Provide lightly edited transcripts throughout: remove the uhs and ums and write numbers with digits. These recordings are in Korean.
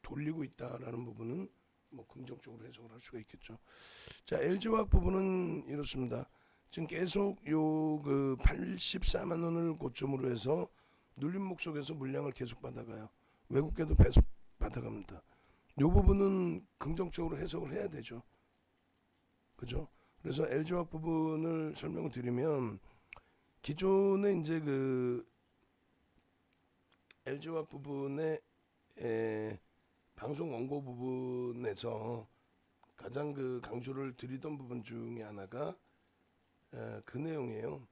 돌리고 있다라는 부분은 뭐 긍정적으로 해석을 할 수가 있겠죠. 자, LG화학 부분은 이렇습니다. 지금 계속 요 그 84만 원을 고점으로 해서 눌림목 속에서 물량을 계속 받아가요. 외국계도 계속 받아갑니다. 요 부분은 긍정적으로 해석을 해야 되죠. 그죠? 그래서 LG화학 부분을 설명을 드리면 기존에 이제 그 LG화학 부분의 방송 원고 부분에서 가장 그 강조를 드리던 부분 중에 하나가 그 내용이에요.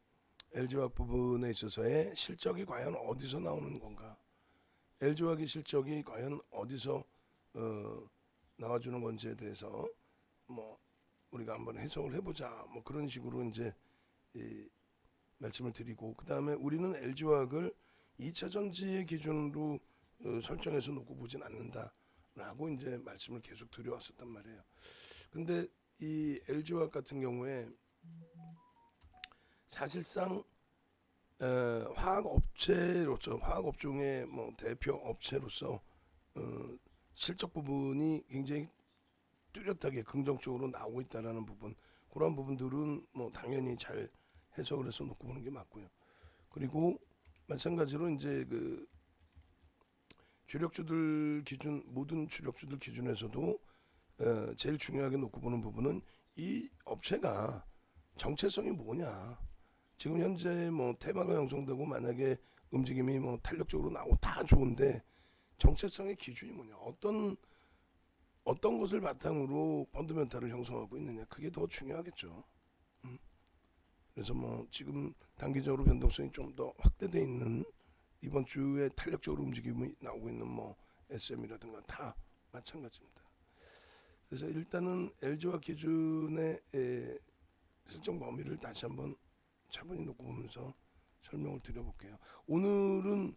LG화학 부분에 있어서의 실적이 과연 어디서 나오는 건가? LG화학의 실적이 과연 어디서 나와주는 건지에 대해서 뭐 우리가 한번 해석을 해보자. 뭐 그런 식으로 이제 말씀을 드리고, 그 다음에 우리는 LG화학을 2차 전지의 기준으로 설정해서 놓고 보진 않는다라고 이제 말씀을 계속 드려왔었단 말이에요. 근데 이 LG화학 같은 경우에 사실상 화학업체로서 화학업종의 뭐 대표 업체로서 실적 부분이 굉장히 뚜렷하게 긍정적으로 나오고 있다라는 부분, 그런 부분들은 뭐 당연히 잘 해석을 해서 놓고 보는 게 맞고요. 그리고 마찬가지로 이제 그 주력주들 기준, 모든 주력주들 기준에서도 제일 중요하게 놓고 보는 부분은 이 업체가 정체성이 뭐냐. 지금 현재 뭐 테마가 형성되고 만약에 움직임이 뭐 탄력적으로 나오고 다 좋은데 정체성의 기준이 뭐냐. 어떤 것을 바탕으로 펀더멘탈을 형성하고 있느냐. 그게 더 중요하겠죠. 그래서 뭐 지금 단기적으로 변동성이 좀 더 확대되어 있는 이번 주에 탄력적으로 움직임이 나오고 있는 뭐 SM이라든가 다 마찬가지입니다. 그래서 일단은 LG화 기준의 설정 범위를 다시 한번 차분히 놓고 보면서 설명을 드려볼게요. 오늘은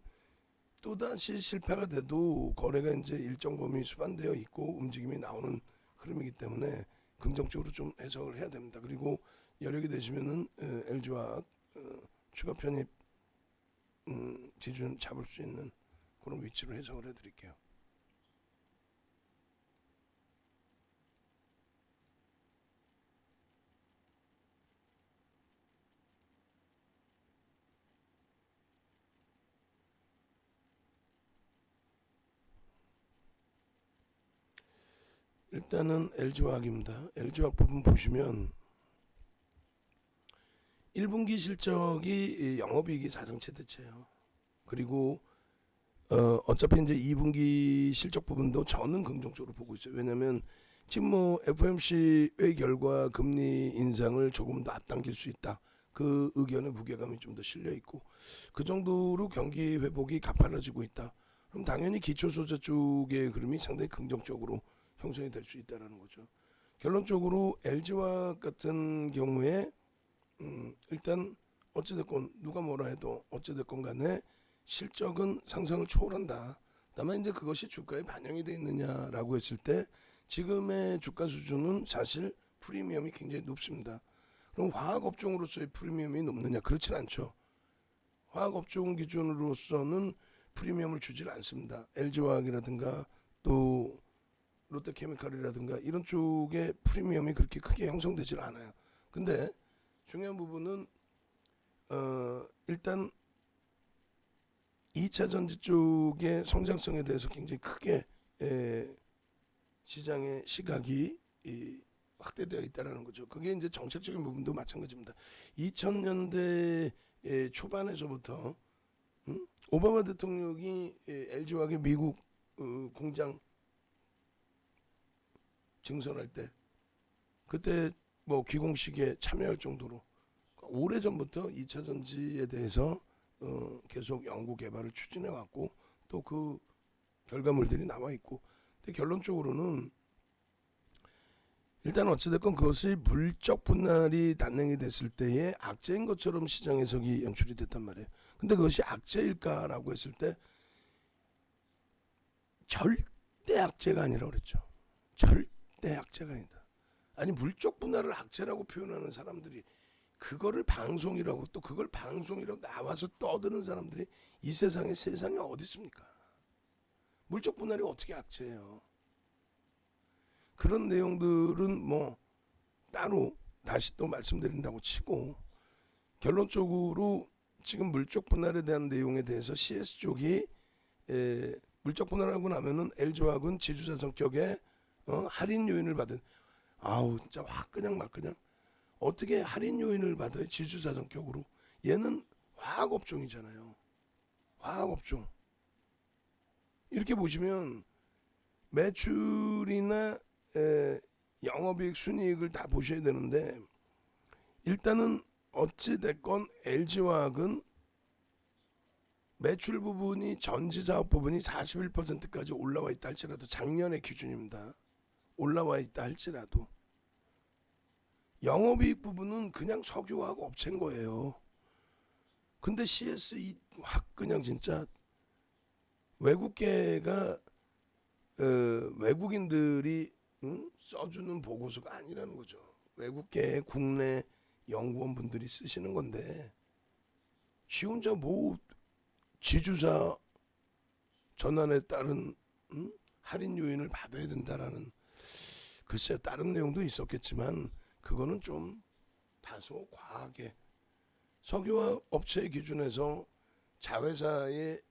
또다시 실패가 돼도 거래가 이제 일정 범위 수반되어 있고 움직임이 나오는 흐름이기 때문에 긍정적으로 좀 해석을 해야 됩니다. 그리고 여력이 되시면은 LG화 추가 편입 기준 잡을 수 있는 그런 위치로 해석을 해드릴게요. 일단은 LG화학입니다. LG화학 부분 보시면 1분기 실적이 영업이익이 가장 최대치예요. 그리고 어차피 이제 2분기 실적 부분도 저는 긍정적으로 보고 있어요. 왜냐하면 지금 뭐 FOMC의 결과 금리 인상을 조금 더 앞당길 수 있다. 그 의견의 무게감이 좀 더 실려 있고 그 정도로 경기 회복이 가팔라지고 있다. 그럼 당연히 기초소재 쪽의 흐름이 상당히 긍정적으로 형성이 될 수 있다라는 거죠. 결론적으로 LG화학 같은 경우에 일단 어찌됐건 누가 뭐라 해도 어찌됐건 간에 실적은 상승을 초월한다. 다만 이제 그것이 주가에 반영이 돼 있느냐라고 했을 때 지금의 주가 수준은 사실 프리미엄이 굉장히 높습니다. 그럼 화학업종으로서의 프리미엄이 높느냐? 그렇진 않죠. 화학업종 기준으로서는 프리미엄을 주질 않습니다. LG화학이라든가 또 롯데케미칼이라든가 이런 쪽에 프리미엄이 그렇게 크게 형성되질 않아요. 근데 중요한 부분은 일단 2차 전지 쪽의 성장성에 대해서 굉장히 크게 시장의 시각이 확대되어 있다는 거죠. 그게 이제 정책적인 부분도 마찬가지입니다. 2000년대 초반에서부터 오바마 대통령이 LG화학의 미국 공장 증설할 때 그때 뭐 기공식에 참여할 정도로 오래전부터 2차 전지에 대해서 계속 연구 개발을 추진해 왔고 또 그 결과물들이 나와 있고, 근데 결론적으로는 일단 어찌됐건 그것이 물적 분할이 단행이 됐을 때의 악재인 것처럼 시장 해석이 연출이 됐단 말이에요. 근데 그것이 악재일까라고 했을 때 절대 악재가 아니라고 그랬죠. 절대 악재가 아니다. 아니 물적 분할을 악재라고 표현하는 사람들이 그거를 방송이라고 또 그걸 방송이라고 나와서 떠드는 사람들이 이 세상에 어디 있습니까? 물적 분할이 어떻게 악재예요? 그런 내용들은 뭐 따로 다시 또 말씀드린다고 치고, 결론적으로 지금 물적 분할에 대한 내용에 대해서 CS 쪽이 물적 분할하고 나면은 LG화학은 지주사 성격의 할인 요인을 받은, 아우 진짜 확 그냥 막 그냥 어떻게 할인 요인을 받아요? 지주사 성격으로. 얘는 화학업종이잖아요. 화학업종. 이렇게 보시면 매출이나 영업이익, 순이익을 다 보셔야 되는데, 일단은 어찌 됐건 LG화학은 매출 부분이 전지사업 부분이 41%까지 올라와 있다 할지라도, 작년의 기준입니다. 올라와 있다 할지라도 영업이익 부분은 그냥 석유화학 업체인 거예요. 근데 CS 확 그냥 진짜 외국계가 외국인들이 써주는 보고서가 아니라는 거죠. 외국계 국내 연구원 분들이 쓰시는 건데, 지 혼자 뭐 지주사 전환에 따른 할인 요인을 받아야 된다라는, 글쎄요, 다른 내용도 있었겠지만 그거는 좀 다소 과하게, 석유화학 업체의 기준에서 자회사의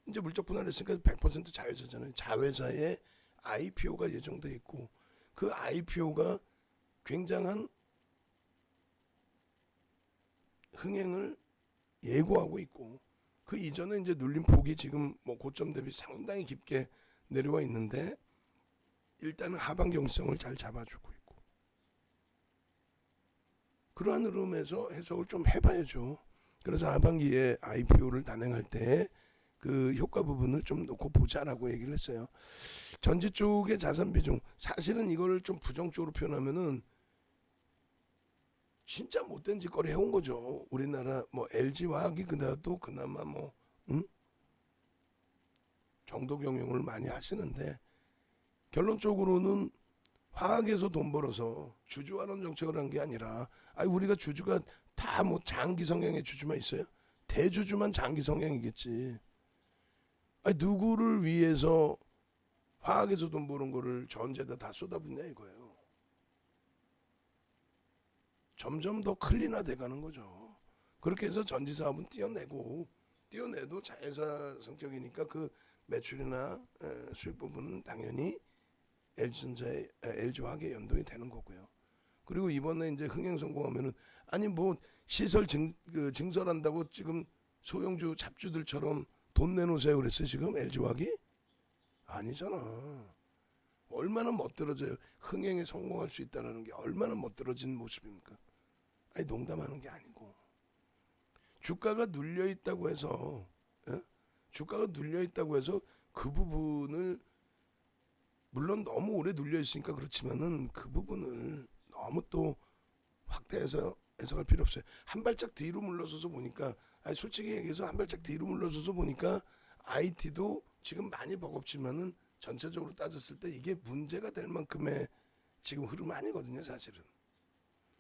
이제 물적 분할했으니까 100% 자회사잖아요. 자회사의 IPO가 예정돼 있고, 그 IPO가 굉장한 흥행을 예고하고 있고, 그 이전에 이제 눌림 폭이 지금 뭐 고점 대비 상당히 깊게 내려와 있는데, 일단은 하방 경성을 잘 잡아주고 있고, 그러한 흐름에서 해석을 좀 해봐야죠. 그래서 하반기에 IPO를 단행할 때 그 효과 부분을 좀 놓고 보자라고 얘기를 했어요. 전지 쪽의 자산 비중, 사실은 이걸 좀 부정적으로 표현하면은 진짜 못된 짓거리 해온 거죠. 우리나라 뭐 LG화학이 그나도 그나마 뭐 정도 경영을 많이 하시는데, 결론적으로는 화학에서 돈 벌어서 주주환원 정책을 한 게 아니라, 아니 우리가 주주가 다 뭐 장기 성향의 주주만 있어요? 대주주만 장기 성향이겠지. 아니 누구를 위해서 화학에서 돈 버는 거를 전제에다 다 쏟아붓냐 이거예요. 점점 더 클린화돼 가는 거죠. 그렇게 해서 전지 사업은 띄어내도 자회사 성격이니까 그 매출이나 수익 부분은 당연히 LG전자의 LG화학에 연동이 되는 거고요. 그리고 이번에 이제 흥행 성공하면은, 아니 뭐 시설 증설한다고 지금 소형주 잡주들처럼 돈 내놓으세요 그랬어요 지금 LG화학이? 아니잖아. 얼마나 멋들어져요. 흥행에 성공할 수 있다는 게 얼마나 멋들어진 모습입니까? 아니 농담하는 게 아니고, 주가가 눌려 있다고 해서 주가가 눌려 있다고 해서 그 부분을, 물론 너무 오래 눌려 있으니까 그렇지만은 그 부분을 너무 또 확대해서 해석할 필요 없어요. 한 발짝 뒤로 물러서서 보니까, 아니 솔직히 얘기해서 한 발짝 뒤로 물러서서 보니까 IT도 지금 많이 버겁지만은 전체적으로 따졌을 때 이게 문제가 될 만큼의 지금 흐름 아니거든요 사실은.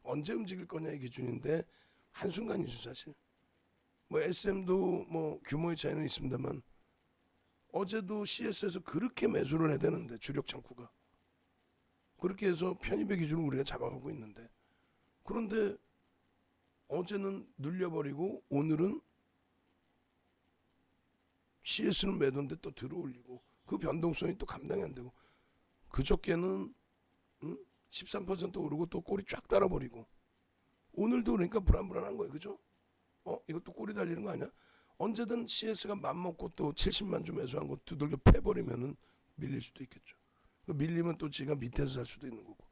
언제 움직일 거냐의 기준인데 한순간이죠 사실. 뭐 SM도 뭐 규모의 차이는 있습니다만, 어제도 CS에서 그렇게 매수를 해야 되는데, 주력 창구가 그렇게 해서 편입의 기준을 우리가 잡아가고 있는데, 그런데 어제는 눌려버리고 오늘은 CS는 매도인데 또 들어올리고, 그 변동성이 또 감당이 안 되고, 그저께는 13% 오르고 또 꼬리 쫙 달아버리고, 오늘도 그러니까 불안불안한 거예요. 그죠? 이것도 꼬리 달리는 거 아니야? 언제든 CS가 맘먹고 또 70만 주 매수한 거 두들겨 패버리면은 밀릴 수도 있겠죠. 그 밀리면 또 지가 밑에서 살 수도 있는 거고.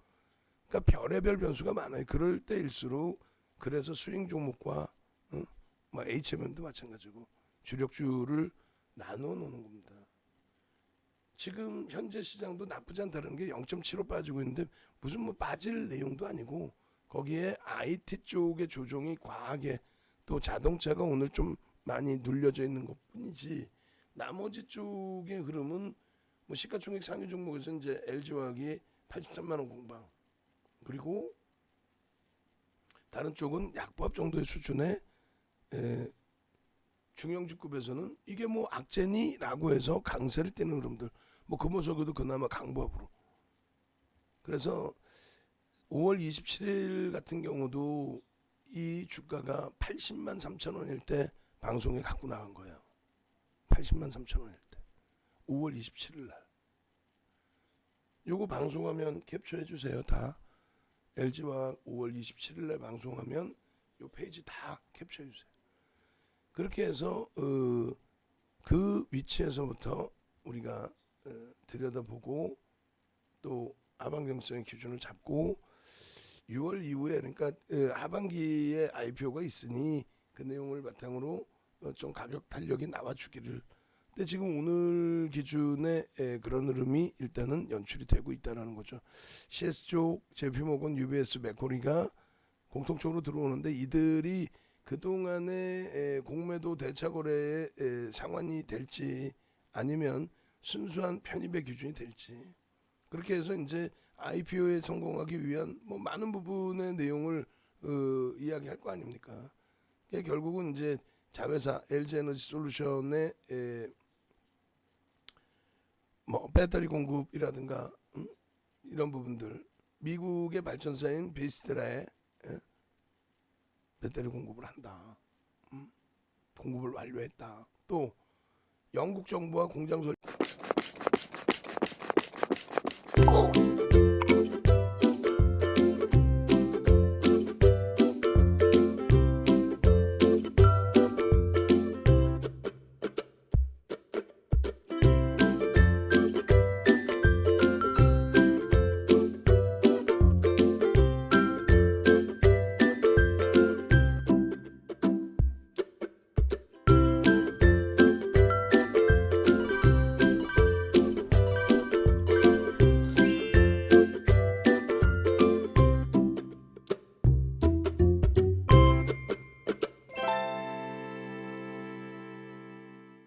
그러니까 별의별 변수가 많아요. 그럴 때일수록, 그래서 스윙 종목과 뭐 HMM도 마찬가지고 주력주를 나눠 놓는 겁니다. 지금 현재 시장도 나쁘지 않다는 게 0.75 빠지고 있는데, 무슨 뭐 빠질 내용도 아니고, 거기에 IT 쪽의 조정이 과하게, 또 자동차가 오늘 좀 많이 눌려져 있는 것뿐이지, 나머지 쪽의 흐름은 뭐 시가총액 상위 종목에서 이제 LG화학이 83만 원 공방, 그리고 다른 쪽은 약보합 정도의 수준의 중형주급에서는 이게 뭐 악재니라고 해서 강세를 띠는 흐름들, 뭐 금호석에도 그나마 강보합으로. 그래서 5월 27일 같은 경우도 이 주가가 80만 3천 원일 때 방송에 갖고 나간 거예요. 80만 3천 원일 때 5월 27일 날. 요거 방송하면 캡처해 주세요. 다 LG화학 5월 27일 날 방송하면 요 페이지 다 캡처해 주세요. 그렇게 해서 그 위치에서부터 우리가 들여다보고 또 하반경성의 기준을 잡고 6월 이후에 그러니까 하반기에 IPO가 있으니 그 내용을 바탕으로 좀 가격 탄력이 나와주기를. 근데 지금 오늘 기준에 그런 흐름이 일단은 연출이 되고 있다는 거죠. CS 쪽, JP모건, UBS, 맥코리가 공통적으로 들어오는데 이들이 그동안의 공매도 대차거래의 상환이 될지 아니면 순수한 편입의 기준이 될지, 그렇게 해서 이제 IPO에 성공하기 위한 뭐 많은 부분의 내용을 이야기할 거 아닙니까? 결국은 이제 자회사 LG에너지솔루션의 뭐 배터리 공급이라든가 이런 부분들, 미국의 발전사인 베이스테라에 배터리 공급을 한다. 공급을 완료했다. 또 영국 정부와 공장 설치